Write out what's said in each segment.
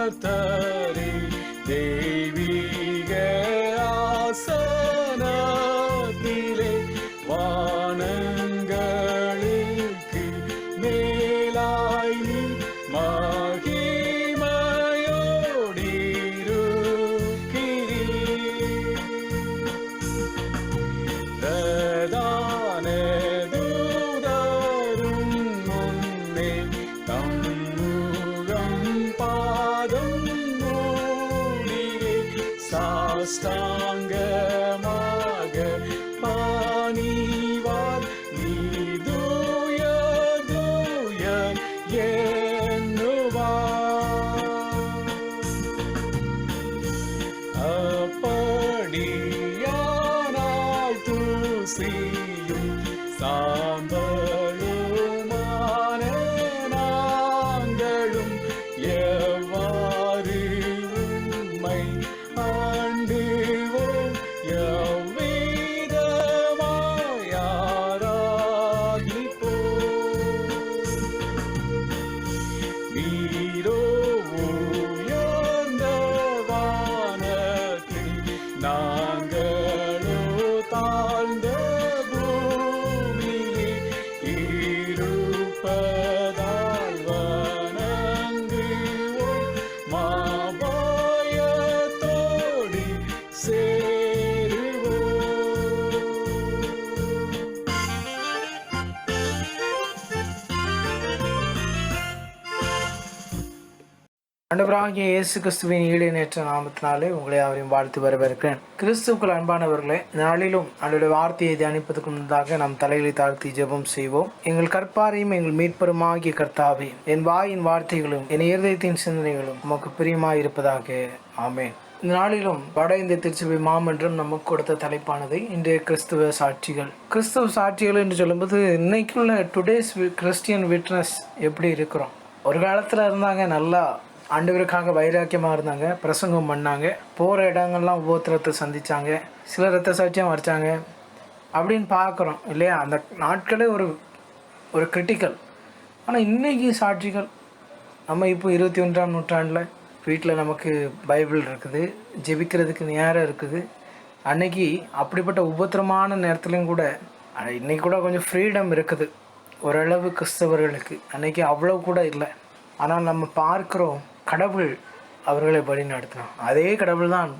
கர்த்தரே தெய்வீக ஆசனத்திலே வானங்களுக்கு மேலாய் நீ மகிமையோடிருக்கிறீர். பிரதான தூதரும் முன்னே தம்முகம் பாதம் மூடியே சாஷ்டாங்கமாக பணிவார். நீ தூயர் தூயர் எண்ணுவார். அப்படியானால் தூசியும் சாம்பலுமான நாங்களும் எவ்வாறு உம்மை ஆண்டுவோம்? எவ்விதமாய் ஆராதிப்போம்? நீரோ உயர்ந்த வானத்தில், நாங்களோ தாழ்ந்த பூமியிலே இருப்பதால் வணங்குவோம். மாபயத்தோடு சேருவோம். ஆண்டவராகிய இயேசு கிறிஸ்துவின் ஈடுநேற்ற நாமத்தினாலே உங்களை அவரையும் வாழ்த்து வரவேற்கிறேன். கிறிஸ்துவுக்குள் அன்பானவர்களே, நாளிலும் அவருடைய வார்த்தையை தியானிப்பதற்கு முன்னதாக நாம் தலைகளை தாழ்த்தி ஜெபம் செய்வோம். எங்கள் கற்பாரையும் எங்கள் மீட்பருமாகிய கர்த்தாவே, என் வாயின் வார்த்தைகளும் என் இருதயத்தின் சிந்தனைகளும் உமக்கு பிரியமாய் இருப்பதாக. ஆமென். இந்த நாளிலும் வட இந்திய திருச்சபை மாமன்றம் நமக்கு கொடுத்த தலைப்பானது இன்றைய கிறிஸ்துவ சாட்சிகள். கிறிஸ்துவ சாட்சிகள் என்று சொல்லும்போது இன்னைக்குள்ள டுடேஸ் கிறிஸ்டியன் விட்னஸ் எப்படி இருக்கிறோம்? ஒரு காலத்தில் இருந்தாங்க, நல்லா ஆண்டவருக்காக வைராக்கியமாக இருந்தாங்க, பிரசங்கம் பண்ணாங்க, போகிற இடங்கள்லாம் உபத்திரத்தை சந்தித்தாங்க, சில ரத்த சாட்சியம் வரைச்சாங்க அப்படின்னு பார்க்குறோம் இல்லையா? அந்த நாட்களே ஒரு கிரிட்டிக்கல். ஆனால் இன்றைக்கி சாட்சிகள் நம்ம இப்போ 21ஆம் நூற்றாண்டில் வீட்டில் நமக்கு பைபிள் இருக்குது, ஜெபிக்கிறதுக்கு நேரம் இருக்குது. அன்னைக்கு அப்படிப்பட்ட உபத்திரமான நேரத்துலையும் கூட இன்றைக்கி கூட கொஞ்சம் ஃப்ரீடம் இருக்குது ஓரளவு கிறிஸ்தவர்களுக்கு. அன்றைக்கி அவ்வளோ கூட இல்லை. ஆனால் நம்ம பார்க்குறோம், கடவுள் அவர்களை வழிநடத்தினார். அதே கடவுள் தான்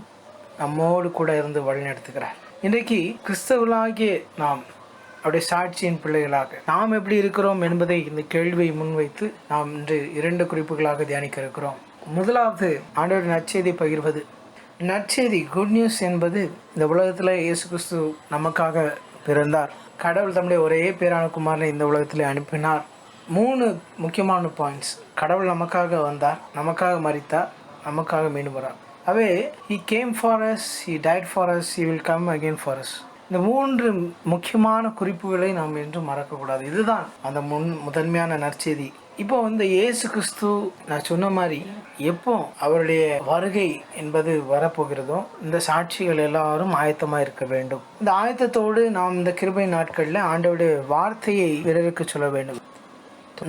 நம்மோடு கூட இருந்து வழிநடத்துகிறார். இன்றைக்கு கிறிஸ்தவர்களாகிய நாம் அவருடைய சாட்சியின் பிள்ளைகளாக நாம் எப்படி இருக்கிறோம் என்பதை இந்த கேள்வியை முன்வைத்து நாம் இன்று 2 குறிப்புகளாக தியானிக்க இருக்கிறோம். முதலாவது, ஆண்டவருடைய நற்செய்தி பகிர்வது. நற்செய்தி, குட் நியூஸ் என்பது இந்த உலகத்தில் இயேசு கிறிஸ்து நமக்காக பிறந்தார். கடவுள் தம்முடைய ஒரே பேரான குமாரனை இந்த உலகத்தில் அனுப்பினார். 3 முக்கியமான பாயிண்ட்ஸ். கடவுள் நமக்காக வந்தார், நமக்காக மரித்தார், நமக்காக மீண்டும் வரார். அவே he came for us, he died for us, he will come again for us. இந்த 3 முக்கியமான குறிப்புகளை நாம் என்றும் மறக்கக்கூடாது. இதுதான் அந்த முதன்மையான நற்செய்தி. இப்போ இயேசு கிறிஸ்து நான் சொன்ன மாதிரி எப்போ அவருடைய வருகை என்பது வரப்போகிறதோ இந்த சாட்சிகள் எல்லாரும் ஆயத்தமாக இருக்க வேண்டும். இந்த ஆயத்தத்தோடு நாம் இந்த கிருபை நாட்களில் ஆண்டவருடைய வார்த்தையை பிறருக்கு சொல்ல வேண்டும்.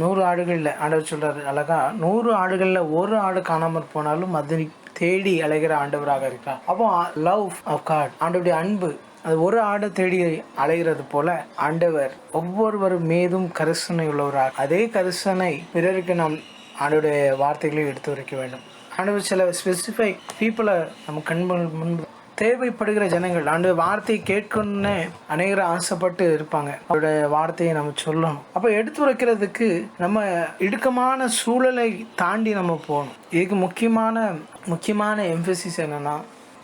100 ஆடுகளில் ஆண்டவர் சொல்கிறார் அழகா, 100 ஆடுகளில் ஒரு ஆடு காணாமல் போனாலும் அதை தேடி அலைகிற ஆண்டவராக இருக்கிறார். அப்போ லவ் ஆஃப் காட், ஆண்டவருடைய அன்பு, அது ஒரு ஆடை தேடி அலைகிறது போல ஆண்டவர் ஒவ்வொருவர் மீதும் கரிசனை உள்ளவராக, அதே கரிசனை பிறருக்கு நாம் ஆண்டவருடைய வார்த்தைகளை எடுத்து வைக்க வேண்டும். ஆண்டவர் சில ஸ்பெசிஃபிக் பீப்புளை நம்ம முன்பு தேவைப்படுகிற ஜனங்கள் ஆண்டு வார்த்தையை கேட்கணும்னு அநேகர் ஆசைப்பட்டு இருப்பாங்க. அவருடைய வார்த்தையை நம்ம சொல்லணும். அப்போ எடுத்து வைக்கிறதுக்கு நம்ம இடுக்கமான சூழலை தாண்டி நம்ம போகணும். இதுக்கு முக்கியமான எம்பசிஸ் என்னன்னா,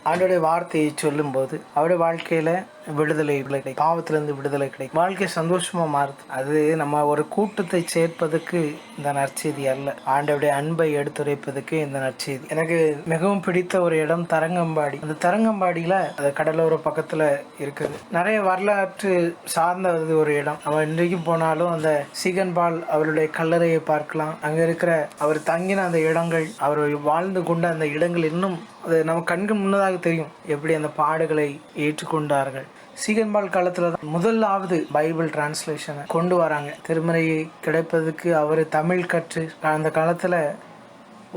ஆண்டோடைய வார்த்தையை சொல்லும்போது அவருடைய வாழ்க்கையில் விடுதலை கிடைக்கும், பாவத்திலிருந்து விடுதலை கிடைக்கும், வாழ்க்கை சந்தோஷமாக மாறுது. அது நம்ம ஒரு கூட்டத்தை சேர்ப்பதற்கு இந்த நற்செய்தி அல்ல, ஆண்டவருடைய அன்பை எடுத்துரைப்பதற்கு இந்த நற்செய்தி. எனக்கு மிகவும் பிடித்த ஒரு இடம் தரங்கம்பாடி. அந்த தரங்கம்பாடியில் அது கடலோர பக்கத்தில் இருக்குது. நிறைய வரலாற்று சார்ந்த ஒரு இடம். நம்ம இன்றைக்கும் போனாலும் அந்த சீகன்பால் அவருடைய கல்லறையை பார்க்கலாம். அங்கே இருக்கிற அவர் தங்கின அந்த இடங்கள், அவர் வாழ்ந்து கொண்ட அந்த இடங்கள் இன்னும் அது நம்ம கண்கு முன்னதாக தெரியும் எப்படி அந்த பாடுகளை ஏற்றுக்கொண்டார்கள். சீகன்பால் காலத்தில் தான் முதலாவது பைபிள் டிரான்ஸ்லேஷனை கொண்டு வராங்க. திருமறையை கிடைப்பதற்கு அவர் தமிழ் கற்று அந்த காலத்தில்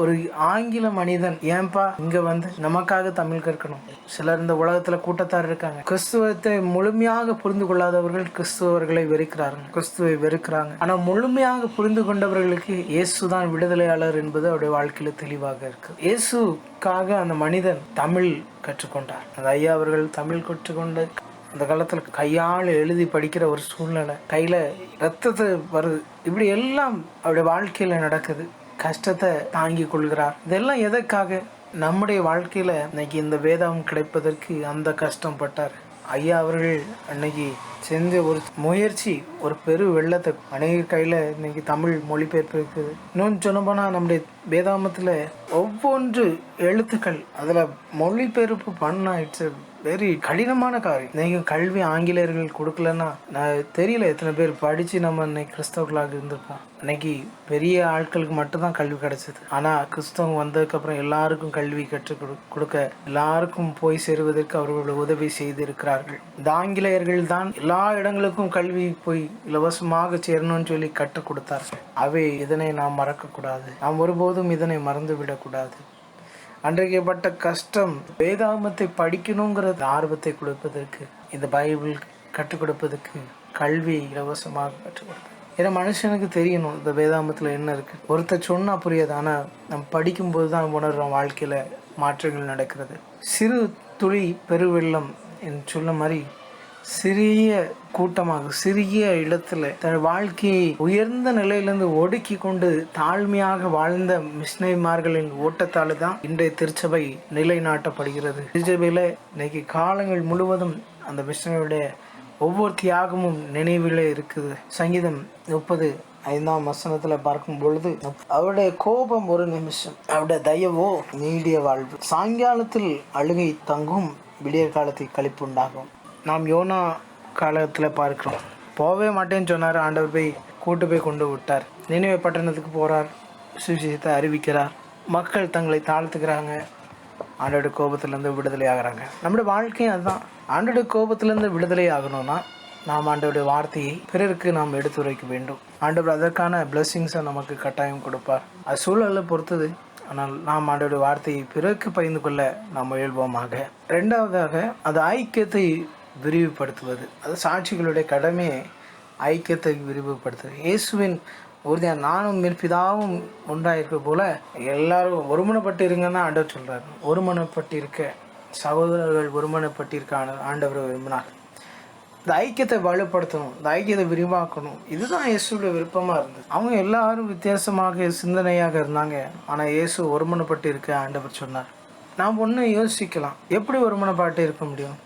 ஒரு ஆங்கில மனிதன் ஏன்பா இங்க வந்து நமக்காக தமிழ் கற்கணும்? சிலர் இந்த உலகத்துல கூட்டத்தார் இருக்காங்க. கிறிஸ்துவத்தை முழுமையாக புரிந்து கொள்ளாதவர்கள் கிறிஸ்துவர்களை வெறுக்கிறார்கள், கிறிஸ்துவை வெறுக்கிறாங்க. ஆனா முழுமையாக புரிந்து கொண்டவர்களுக்கு இயேசுதான் விடுதலையாளர் என்பது அவருடைய வாழ்க்கையில தெளிவாக இருக்கு. இயேசுக்காக அந்த மனிதன் தமிழ் கற்றுக்கொண்டார். அந்த ஐயா அவர்கள் தமிழ் கற்றுக்கொண்டு அந்த காலத்துல கையால் எழுதி படிக்கிற ஒரு சூழ்நிலை, கையில ரத்தத்தை வருது, இப்படி எல்லாம் அவருடைய வாழ்க்கையில நடக்குது. கஷ்டத்தை தாங்கி கொள்கிறார். இதெல்லாம் எதற்காக? நம்முடைய வாழ்க்கையில இன்னைக்கு இந்த வேதம் கிடைப்பதற்கு அந்த கஷ்டம் பட்டார். ஐயா அவர்கள் அன்னைக்கு செஞ்ச ஒரு முயற்சி ஒரு பெரு வெள்ளத்தை அநேக கையில இன்னைக்கு தமிழ் மொழிபெயர்ப்பு இருக்குது. இன்னொன்று சொன்ன போனா நம்முடைய வேதாமத்துல ஒவ்வொன்று எழுத்துக்கள் அதுல மொழிபெயர்ப்பு பண்ணா இட்ஸ் வெரி கடினமான காரியம். நீங்க கல்வி ஆங்கிலேயர்கள் கொடுக்கலன்னா நான் தெரியல எத்தனை பேர் படிச்சு நம்ம இன்னைக்கு கிறிஸ்தவர்களாக இருந்திருப்போம். இன்னைக்கு பெரிய ஆட்களுக்கு மட்டும்தான் கல்வி கிடைச்சது. ஆனா கிறிஸ்தவம் வந்ததுக்கு அப்புறம் எல்லாருக்கும் கல்வி கற்றுக் கொடுக்க எல்லாருக்கும் போய் சேருவதற்கு அவர்கள் உதவி செய்திருக்கிறார்கள். இந்த ஆங்கிலேயர்கள் தான் எல்லா இடங்களுக்கும் கல்வி போய் இலவசமாக சேரணும்னு சொல்லி கற்றுக் கொடுத்தார்கள். அவை இதனை நாம் மறக்க கூடாது. நாம் ஒருபோதும் இதனை மறந்து விடக்கூடாது. அன்றைக்கப்பட்ட கஷ்டம் வேதாகமத்தை படிக்கணுங்கிற ஆர்வத்தை கொடுப்பதற்கு, இந்த பைபிள் கற்றுக் கொடுப்பதற்கு கல்வி இலவசமாக கற்றுக் கொடுத்தார். ஏன்னா மனுஷனுக்கு தெரியணும் இந்த வேதாகமத்தில் என்ன இருக்கு. ஒருத்தர் சொன்னா புரியாது, ஆனால் நம்ம படிக்கும்போது தான் உணர்றோம் வாழ்க்கையில மாற்றங்கள் நடக்கிறது. சிறு துளி பெருவெள்ளம் என்று சொல்ல மாதிரி சிறிய கூட்டமாக சிறிய இடத்துல தன் வாழ்க்கையை உயர்ந்த நிலையிலிருந்து ஒடுக்கி கொண்டு தாழ்மையாக வாழ்ந்த மிஷனரிமார்களின் ஓட்டத்தால் தான் இன்றைய திருச்சபை நிலைநாட்டப்படுகிறது. திருச்சபையில இன்னைக்கு காலங்கள் முழுவதும் அந்த மிஷனரியுடைய ஒவ்வொரு தியாகமும் நினைவிலே இருக்குது. சங்கீதம் 30:5 பார்க்கும் பொழுது, அவருடைய கோபம் ஒரு நிமிஷம், அவருடைய தயவோ நீடிய வாழ்வு. சாயங்காலத்தில் அழுகை தங்கும், விடியற் காலத்தில் களிப்புண்டாகும். நாம் யோனா காலத்தில் பார்க்கிறோம். போகவே மாட்டேன்னு சொன்னார், ஆண்டவர் போய் கூட்டு போய் கொண்டு விட்டார். நினைவே பட்டணத்துக்கு போகிறார், சுவிசேஷத்தை அறிவிக்கிறார், மக்கள் தங்களை தாழ்த்துக்கிறாங்க, ஆண்டோட கோபத்திலேருந்து விடுதலை ஆகிறாங்க. நம்முடைய வாழ்க்கையும் அதுதான். ஆண்டோட கோபத்திலேருந்து விடுதலை ஆகணும்னா நாம் ஆண்டோடைய வார்த்தையை பிறருக்கு நாம் எடுத்துரைக்க வேண்டும். ஆண்டவர் அதற்கான பிளெஸ்ஸிங்ஸை நமக்கு கட்டாயம் கொடுப்பார். அது சூழலை பொறுத்தது. ஆனால் நாம் ஆண்டோடைய வார்த்தையை பிறருக்கு பகிர்ந்து கொள்ள நாம் முயல்வோமாக. ரெண்டாவதாக அது ஐக்கியத்தை விரிவுபடுத்துவது. அது சாட்சிகளுடைய கடமையை ஐக்கியத்தை விரிவுபடுத்துவது. இயேசுவின் உறுதியாக நானும் பிதாவும் ஒன்றாயிருக்க போல எல்லாரும் ஒருமனப்பட்டு இருங்கன்னா ஆண்டவர் சொல்றாரு. ஒருமனப்பட்டு இருக்க சகோதரர்கள் ஒருமனப்பட்டு இருக்க ஆண்டவர் விரும்பினார். இந்த ஐக்கியத்தை வலுப்படுத்தணும், இந்த ஐக்கியத்தை விரிவாக்கணும். இதுதான் இயேசுடைய விருப்பமாக இருந்தது. அவங்க எல்லாரும் வித்தியாசமாக சிந்தனையாக இருந்தாங்க. ஆனால் இயேசு ஒருமனப்பட்டு இருக்க ஆண்டவர் சொன்னார். நாம் ஒன்று யோசிக்கலாம், எப்படி ஒருமனப்பாட்டு இருக்க முடியும்?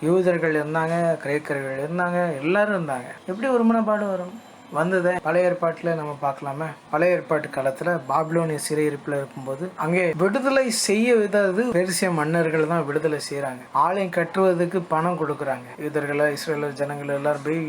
யூதர்கள் இருந்தாங்க, கிரேக்கர்கள் இருந்தாங்க, எல்லாரும் இருந்தாங்க. எப்படி ஒருமனப்பாடு வரும்? வந்ததை பழைய ஏற்பாட்டில் நம்ம பார்க்கலாமே. பழைய ஏற்பாட்டு காலத்தில் பாபிலோனிய சிறையிருப்பில் இருக்கும்போது அங்கே விடுதலை செய்ய விதது பெர்சிய மன்னர்கள் தான் விடுதலை செய்கிறாங்க. ஆலயம் கட்டுவதற்கு பணம் கொடுக்குறாங்க. யூதர்களை இஸ்ரேலர் ஜனங்கள் எல்லாரும் போய்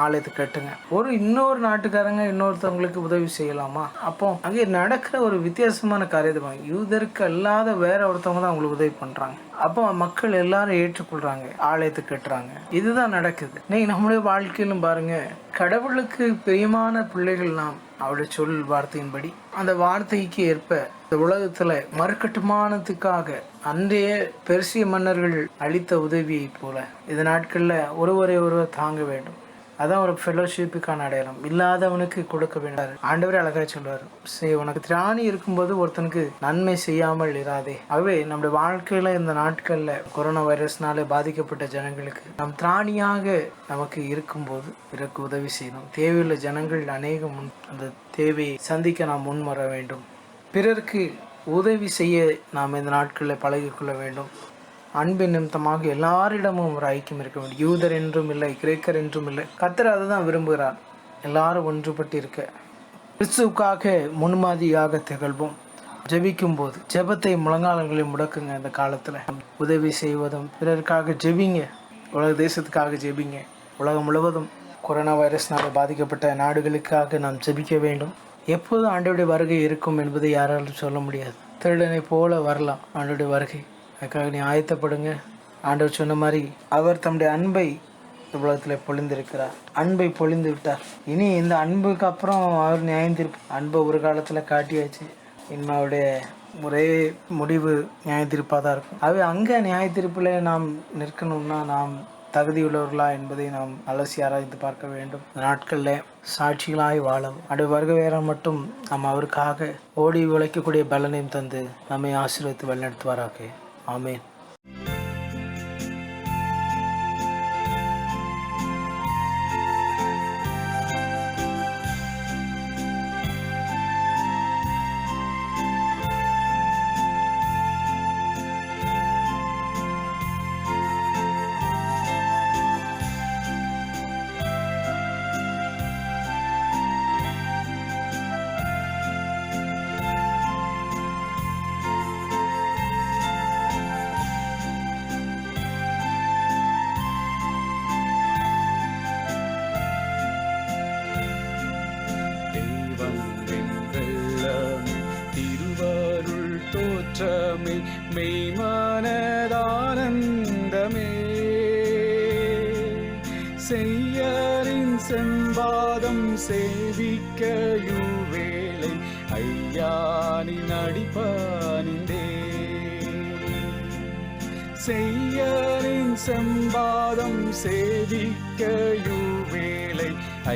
ஆலயத்தை கட்டுங்க. இன்னொரு நாட்டுக்காரங்க இன்னொருத்தவங்களுக்கு உதவி செய்யலாமா? அப்போ அங்கே நடக்கிற ஒரு வித்தியாசமான காரியத்தை யூதருக்கு அல்லாத வேற ஒருத்தவங்க தான் அவங்களுக்கு உதவி பண்றாங்க. அப்போ மக்கள் எல்லாரும் ஏற்றுக்கொள்றாங்க, ஆலயத்தை கட்டுறாங்க. இதுதான் நடக்குது. நீங்க நம்முடைய வாழ்க்கையிலும் பாருங்க, கடவுளுக்கு பிரியமான பிள்ளைகள் நாம் அவருடைய சொல் வார்த்தையின்படி அந்த வார்த்தைக்கு ஏற்ப இந்த உலகத்துல மறுகட்டுமானத்துக்காக அன்றைய பெர்சிய மன்னர்கள் அளித்த உதவியை போல இந்த நாட்கள்ல ஒருவரை ஒருவர் தாங்க வேண்டும். அதான் ஒரு ஃபெலோஷிப்புக்கான அடையாளம். இல்லாதவனுக்கு கொடுக்க வேண்டாம். ஆண்டவரே அழகாக சொல்வார், உனக்கு திராணி இருக்கும்போது ஒருத்தனுக்கு நன்மை செய்யாமல் இராதே. ஆகவே நம்முடைய வாழ்க்கையில இந்த நாட்கள்ல கொரோனா வைரஸ்னால பாதிக்கப்பட்ட ஜனங்களுக்கு நம் திராணியாக நமக்கு இருக்கும்போது பிறகு உதவி செய்யணும். தேவையுள்ள ஜனங்கள் அநேகம் அந்த தேவையை சந்திக்க நாம் முன் வர வேண்டும். பிறருக்கு உதவி செய்ய நாம் இந்த நாட்களில் பழகிக்கொள்ள வேண்டும். அன்பின் நிமித்தமாக எல்லாரிடமும் ஒரு ஐக்கியம் இருக்க வேண்டும். யூதர் என்றும் இல்லை, கிரேக்கர் என்றும் இல்லை. கர்த்தர் அதை தான் விரும்புகிறார். எல்லாரும் ஒன்றுபட்டு இருக்க கிறிஸ்துவுக்காக முன்மாதிரியாக திகழ்வோம். ஜெபிக்கும் போது ஜெபத்தை முழங்காலங்களை முடக்குங்க. இந்த காலத்தில் உதவி செய்வதும் பிறருக்காக ஜெபிங்க. உலக தேசத்துக்காக ஜெபிங்க. உலகம் முழுவதும் கொரோனா வைரஸ்னால் பாதிக்கப்பட்ட நாடுகளுக்காக நாம் ஜெபிக்க வேண்டும். எப்போது ஆண்டவருடைய வருகை இருக்கும் என்பதை யாராலும் சொல்ல முடியாது. திருடனை போல வரலாம் ஆண்டவருடைய வருகை. அதுக்காக நீ ஆயத்தப்படுங்க. ஆண்டவர் சொன்ன மாதிரி அவர் தம்முடைய அன்பை இந்த உலகத்தில் பொழிந்திருக்கிறார். அன்பை பொழிந்து விட்டார். இனி இந்த அன்புக்கு அப்புறம் அவர் நியாயம் தீர்ப்பு. அன்பை ஒரு காலத்தில் காட்டியாச்சு. இன்மாவுடைய ஒரே முடிவு நியாயத்தீர்ப்பாக தான் இருக்கும். ஆகவே அங்கே நியாயத்தீர்ப்பில் நாம் நிற்கணும்னா நாம் தகுதியுள்ளவர்களா என்பதை நாம் அலசி ஆராய்ந்து பார்க்க வேண்டும். நாட்களில் சாட்சிகளாய் வாழும் வருக வேற மட்டும் நாம் அவருக்காக ஓடி உழைக்கக்கூடிய பலனையும் தந்து நம்மை ஆசீர்வதித்து வழிநடத்துவாராக. ஆமேன். மெய்மானதானந்தமே செய்யரின் செம்பாதம் சேவிக்கையுவேளை ஐயானின் அடிப்பானிந்தே செய்யரின் செம்பாதம் சேவிக்கையுவேளை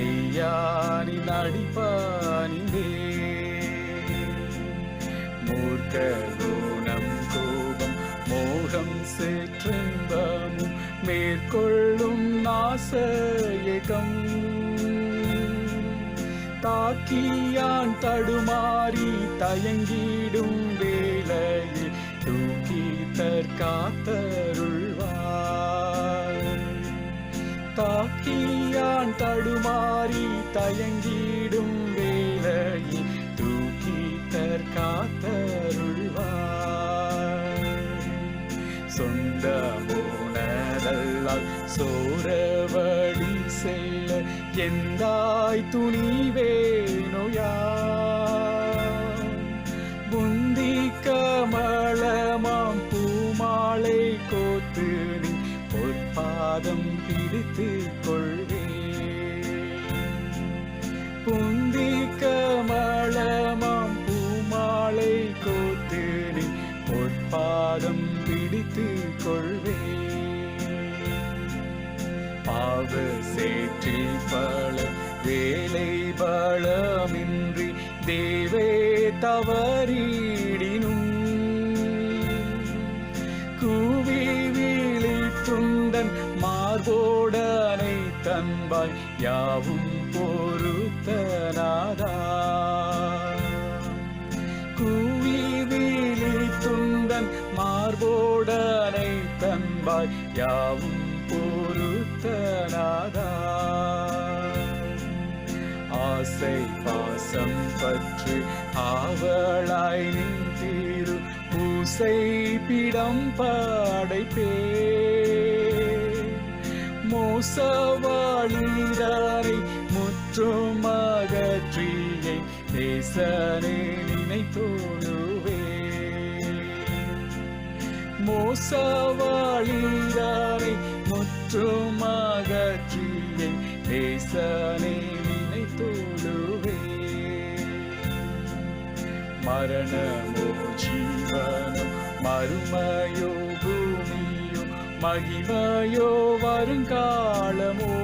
ஐயானின் அடிப்பானிந்தே மூர்க்க குணம் கோபம் மோகம் சிற்றின்பமும் மேற்கொள்ளும் நாசயகம் தாக்கியான் தடுமாறி தயங்கிடும் வேளையில் தூக்கி தற்காத்தருள்வார் தாக்கியான் தடுமாறி தயங்கிடும் வேளையில் காத்தருள்வார் சொந்தமுனதல்லால் சோரவழி செல்ல எந்தாய் துணிவேனோயா புந்தி கமலமாம் பூமாலை கோத்து நீ பொற்பாதம் பிடித்து கொள்வே புந்தி கமலமாம் பூமாலை கோத்து நீ பொற்பாதம் பிடித்து கொள்வே பாவ சேற்றி பல வேலை பலமின்றி தேவே தவறிடினும் கூவி விழித்துண்டன் மார்போடனை தன்பாய் யாவும் பொறுத்தனாதா கூவி விழித்துண்டன் மார்போடனை தன்பாய் யாவும் பொறுத்தனாதா ஆசை பாசம் பற்று ஆவலாய் நின்றிரு பூசை பிடம் படைப்பே மோசவாளிதாரை முற்றும் அகற்றியை தேசனே நினைத்தோடுவே மோசவாளிதாரை முற்றும் அகற்றியை தேசனே நினைத்தோடுவே மரணமோ ஜீவனோ மறுமையோ பூமியோ மகிமையோ வருங்காலமோ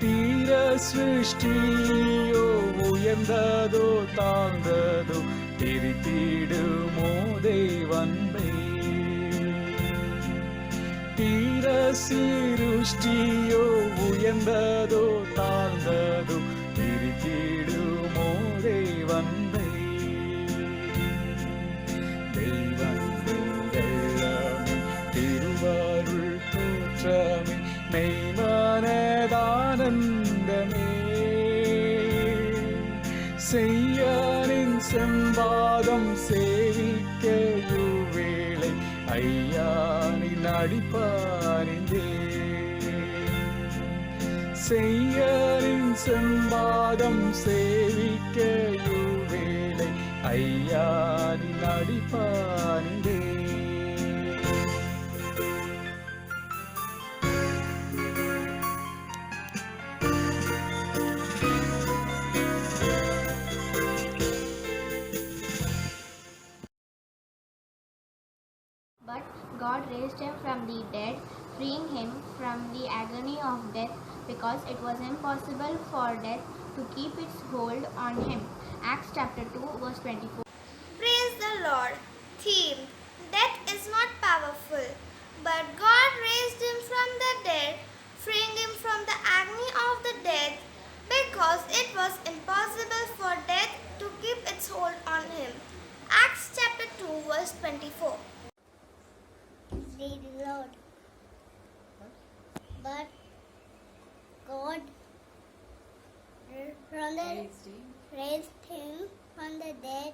தீர சிருஷ்டியோ உயர்ந்ததோ தாழ்ந்ததோ பிரித்திடுமோ தேவன்பை தீர சிருஷ்டியோ உயர்ந்ததோ தாழ்ந்ததோ பிரித்திடுமோ தேவன்பை திருவருள் தோற்றமே மெய்மானதானந்தமே செய்யானின் செம்பாதம் சேவிக்கையுவேளை ஐயானின் அடிப்பானிந்தே செய்யானின் செம்பாதம் சேவிக்கையுவேளை ஐயானின் அடிப்பானிந்தே God raised him from the dead, freeing him from the agony of death, because it was impossible for death to keep its hold on him. Acts chapter 2, verse 24. Praise the Lord. Theme: Death is not powerful, but God raised him from the dead, freeing him from the agony of the death, because it was impossible for death to keep its hold on him. Acts chapter 2, verse 24. Praise the Lord. But God raised him from the dead,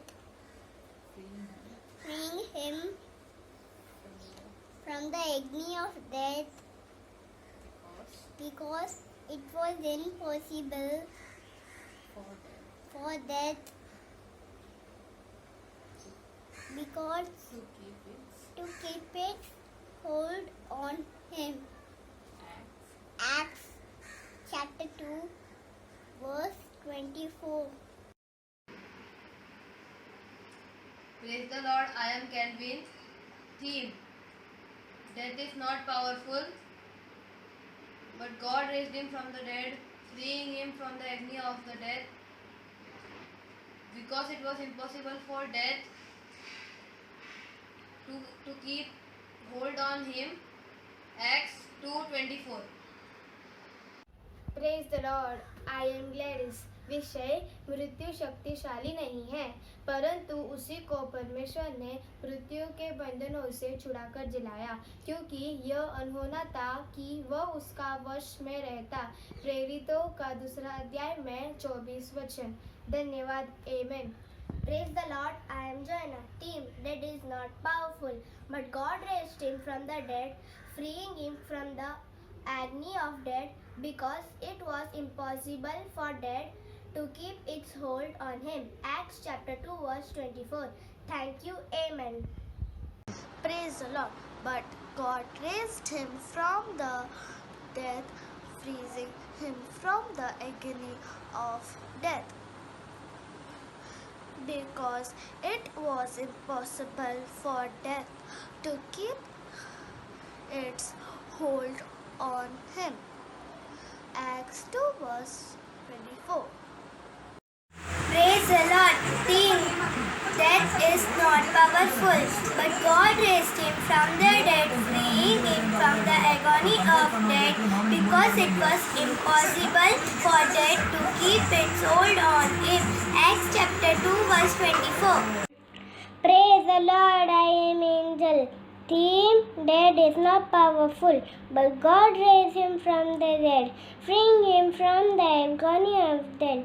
freeing him from the agony of death, because it was impossible for death because to keep its hold on him. Acts chapter 2, verse 24. Praise the Lord, I am Calvin. Theme: Death is not powerful, but God raised him from the dead, freeing him from the agony of the death, because it was impossible for death to keep hold on him. Acts 2:24. Praise the Lord. I am Gladys. विषय: मृत्यु शक्तिशाली नहीं है, परंतु उसी को परमेश्वर ने मृत्यु के बंधनों से छुड़ाकर जिलाया, क्योंकि यह अनहोना था कि वह उसका वश में रहता। प्रेरितों का 2 अध्याय में 24 वचन। धन्यवाद। आमेन। Praise the Lord, I am Joanna. Theme: Death is not powerful, but God raised him from the dead, freeing him from the agony of death, because it was impossible for death to keep its hold on him. Acts chapter 2, verse 24. Thank you. Amen. Praise the Lord. But God raised him from the dead, freeing him from the agony of death, because it was impossible for death to keep its hold on him. Acts 2, verse 24. Praise the Lord. Theme: Death is not powerful, but God raised him from the dead, freeing him from the agony of death, because it was impossible for death to keep its hold on him. Acts chapter 2, verse 24. Praise the Lord, I am Angel. Theme: Death is not powerful, but God raised him from the dead, freeing him from the agony of death,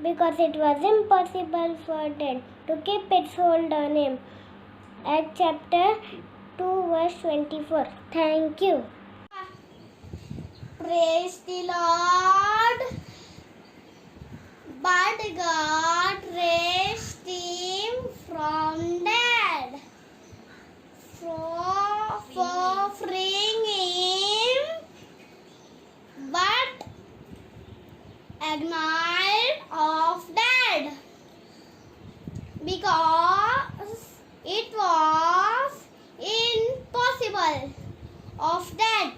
because it was impossible for death to keep its hold on him. Acts chapter 2, verse 24. Thank you. Praise the Lord. But God raised him from dead, for freeing him, but agony of dead, because it was impossible of death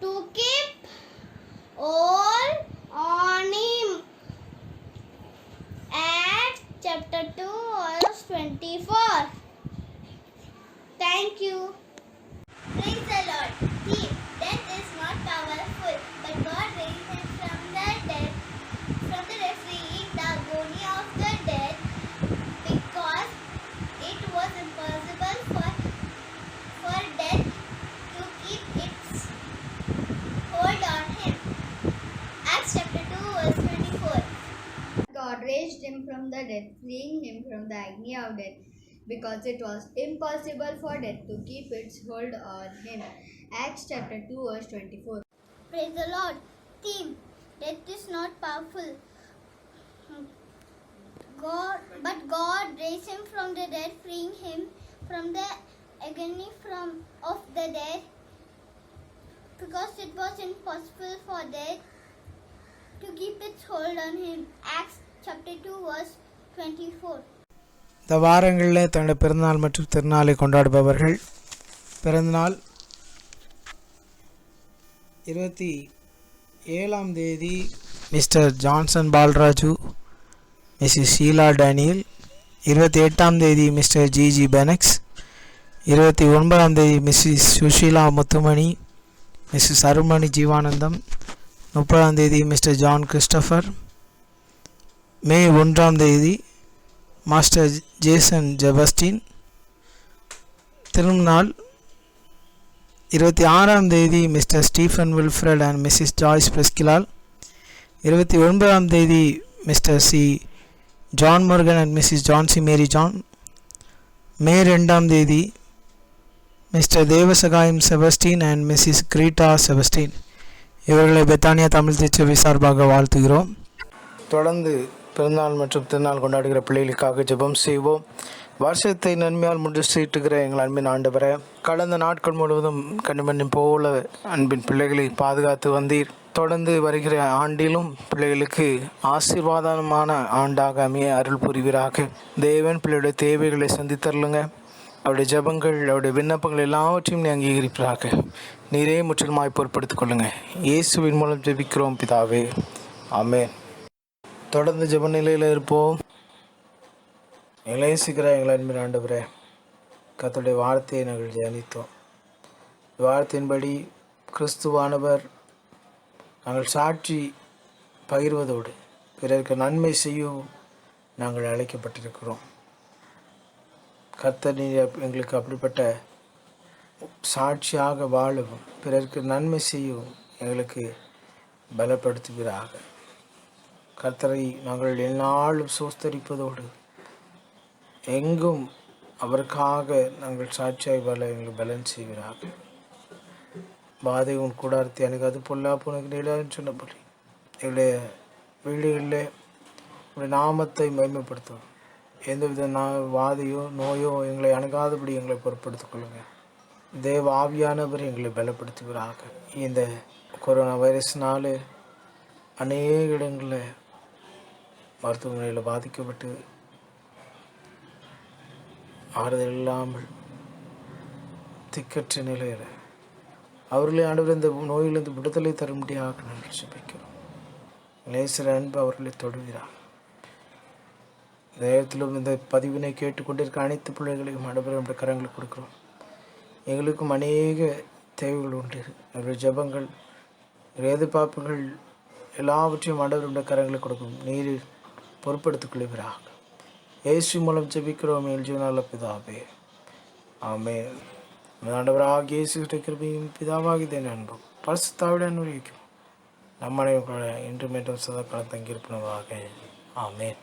to keep hold on him. Acts chapter 2, verse 24. Thank you. Praise the Lord. Theme: Death is not powerful, but God raised him from the dead, freeing the agony of the dead, because it was impossible for death to keep its hold on him. Acts chapter 2, verse 24. God raised him from the dead, freeing him from the agony of death, because it was impossible for death to keep its hold on him. Acts chapter 2, verse 24. Praise the Lord. Theme: Death is not powerful, but God raised him from the dead, freeing him from the agony of the dead, because it was impossible for death to keep its hold on him. Acts chapter 2, verse 24. இந்த வாரங்களில் தன்னுடைய பிறந்தநாள் மற்றும் திருநாளை கொண்டாடுபவர்கள்: பிறந்தநாள் 27ஆம் தேதி mister Johnson Palraju, missus Sheela Daniel. 28ஆம் தேதி மிஸ்டர் ஜிஜி பெனக்ஸ். 29ஆம் தேதி மிஸ்ஸஸ் சுஷீலா முத்துமணி, மிஸ்ஸஸ் அருள்மணி ஜீவானந்தம். 30ஆம் தேதி மிஸ்டர் ஜான் கிறிஸ்டோஃபர். மே 1ஆம் தேதி மாஸ்டர் ஜேசன் ஜெபஸ்டின். திருநாள் 26ஆம் தேதி mister Stephen Wilfred and missus Joyce பிரிஸ்கிலால். 29ஆம் தேதி mister C John Murugan and missus Jhansi Mary John. May 2ஆம் தேதி mister Devasahayam Sebastian and missus Greta Sebastian. இவர்களை பெத்தானியா தமிழ் திருச்சபை சார்பாக வாழ்த்துகிறோம். தொடர்ந்து பிறந்தநாள் மற்றும் திருநாள் கொண்டாடுகிற பிள்ளைகளுக்காக ஜெபம் செய்வோம். வருஷத்தை நன்மையால் முடிச்சுட்டுகிற எங்கள் அன்பின் ஆண்டவரே, கடந்த நாட்கள் முழுவதும் கண்மணி போல அன்பின் பிள்ளைகளை பாதுகாத்து வந்தீர். தொடர்ந்து வருகிற ஆண்டிலும் பிள்ளைகளுக்கு ஆசீர்வாதமான ஆண்டாக அமைய அருள் புரிவீராக. தேவன் பிள்ளையுடைய தேவைகளை சந்தித்தருளுங்க. அவருடைய ஜெபங்கள், அவருடைய விண்ணப்பங்கள் எல்லாவற்றையும் நீ அங்கீகரிப்பீராக. நீரே முற்றிலுமாய் பொறுப்படுத்திக் கொள்ளுங்க. இயேசுவின் மூலம் ஜெபிக்கிறோம் பிதாவே, ஆமென். தொடர்ந்து ஜெப நிலையில் இருப்போம். நேசிக்கிற எங்கள் அன்பின் ஆண்டவரே, கர்த்தருடைய வார்த்தையை நாங்கள் தியானித்தோம். வார்த்தையின்படி கிறிஸ்துவானவர் நாங்கள் சாட்சி பகிர்வதோடு பிறருக்கு நன்மை செய்யவும் நாங்கள் அழைக்கப்பட்டிருக்கிறோம். கர்த்தர் நீர் எங்களுக்கு அப்படிப்பட்ட சாட்சியாக வாழவும் பிறருக்கு நன்மை செய்யவும் எங்களுக்கு பலப்படுத்துவீராக. கர்த்தரை நாங்கள் எந்நாளும் சோஸ்தரிப்பதோடு எங்கும் அவருக்காக நாங்கள் சாட்சியாய் வாழ எங்களுக்கு பலன் செய்வீராக. பாதை உன் கூடாரத்தை அணுகாது, பொல்லாப்பு உனக்கு நேராதுன்னு சொன்னபடி எங்களுடைய வீடுகளில் உடைய நாமத்தை மகிமைப்படுத்தும். எந்தவித வாதையோ நோயோ எங்களை அணுகாதபடி எங்களை பொருட்படுத்திக் கொள்ளுங்கள். தேவ ஆவியானவர் எங்களை பலப்படுத்துவீராக. இந்த கொரோனா வைரஸ்னால அநேக இடங்களில் மருத்துவமனையில் பாதிக்கப்பட்டு ஆறுதல் இல்லாமல் திக்கற்ற நிலையில் அவர்களே ஆண்டவர் இந்த நோயிலிருந்து விடுதலை தரும்படியாக நாங்கள் ஜெபிக்கிறோம். நேசர அன்பு அவர்களை தொடுகிறார். நேரத்திலும் இந்த பதிவினை கேட்டுக்கொண்டிருக்க அனைத்து பிள்ளைகளையும் ஆண்டவர் நம்முடைய கரங்களுக்கு கொடுக்குறோம். எங்களுக்கும் அநேக தேவைகள் உண்டு. எங்களுடைய ஜெபங்கள், எதிர்பார்ப்புகள் எல்லாவற்றையும் ஆண்டவர் நம்முடைய கரங்களுக்கு கொடுக்கும். நீர் பொறுப்படுத்திக் கொள்கிறார். இயேசு மூலம் ஜெபிக்கிறோம் எங்கள் ஜீவனால பிதாவே, ஆமென். ஆண்டவராகிய இயேசு கிருபையும் பிதாவாகிய அன்பும் பரிசுத்தாவிட அனுபவிக்கும் நம்மளை இன்று மீண்டும் சதாக்காலம் தங்கியிருப்பனவாக, ஆமென்.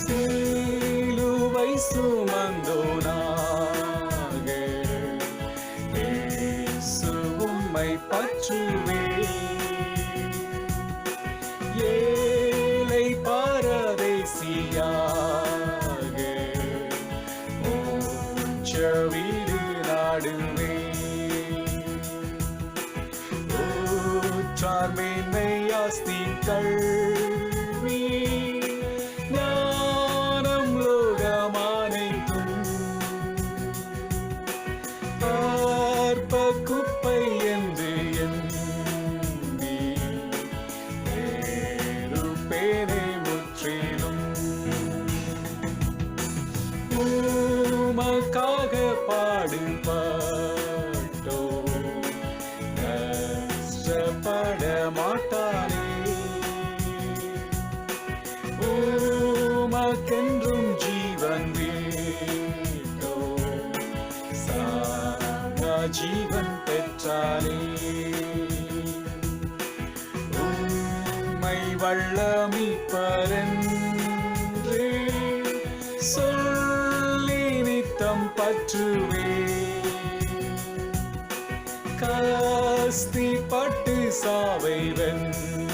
சிலுவை சுமந்தோனாக இயேசு உம்மை பற்றுவேன். ஏழை பரதேசியாக மோட்ச வீடு நாடுவேன். ஊற்றார் மேன்மை ஆஸ்தி கல்வி ஞானம் லோகமானைத்தும் பார்ப்ப குப்பை என்று எண்ணி பேனை முற்றிலும் உமக்காக பாடுபட்டோ கஷ்டப்பட மாட்டானே. உமக்கென்றும் ஜீவன் வீட்டோ சாகா ஜீவன் பெற்றானே. உம்மை வல்லமிப்பரென்று சொல்லி நித்தம் பற்றுவே. கஸ்தி பட்டு சாவை வென்றும்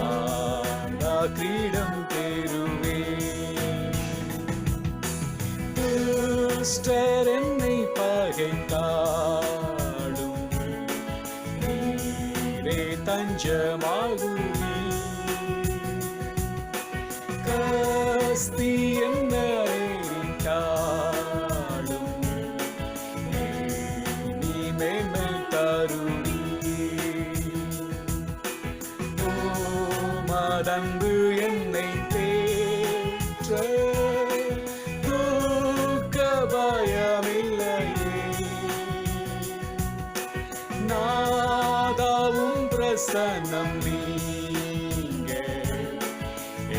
ஆனா கிரீடம் பெறுவே. துஷ்டர் என்னை பகைத்தாலும் நீரே தஞ்சமாகுவே. கஸ்தி என்ன நேரிட்டாலும் நீ மேன்மை தருவி. உமதன்பு என்னை தேற்ற துக்க பயமில்லையே. நாதாவும் பிரசன்னம் நீங்க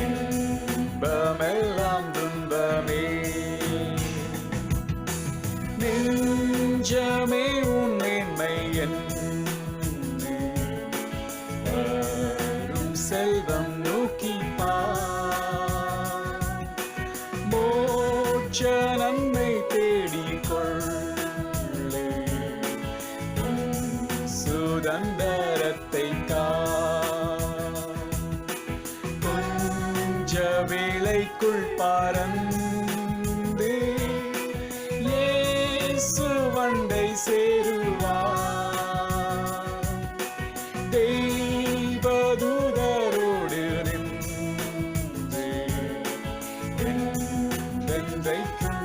இன்பமெல்லாம் துன்பமே. நெஞ்சமே உன் மேன்மை என்று வரும் செல்வம் நோக்கி பார். மோட்ச நன்மை தேடிக்கொள்ளு சுதந்திரத்தை கொஞ்ச வேளைக்குள் பறந்து இயேசு வண்டை சேருவார். தெய்வதூதரோடு நின்று என்றென்றைக்கும்